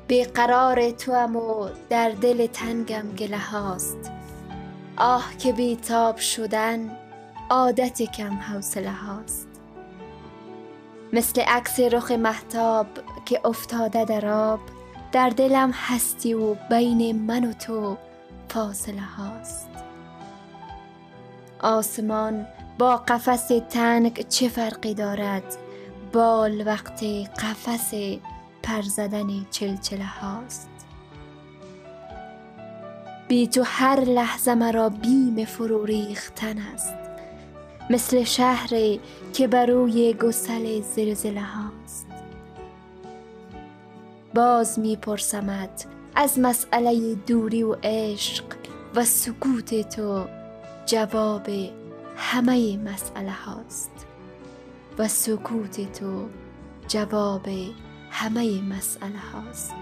بیقرار توام و در دل تنگم گله هاست. آه که بیتاب شدن عادت کم حوصله هاست. مثل عکس رخ مهتاب که افتاده در آب، در دلم هستی و بین من و تو فاصله هاست. آسمان با قفس تنگ چه فرقی دارد؟ بال وقت قفس پر زدن چلچله هاست. بی تو هر لحظه مرا بیم فرو ریختن است، مثل شهری که بر روی گسل زلزله هاست. باز می پرسمت از مسئله دوری و عشق و سکوت تو جواب همه مسئله هاست. و سکوت تو جواب همه مسئله هاست.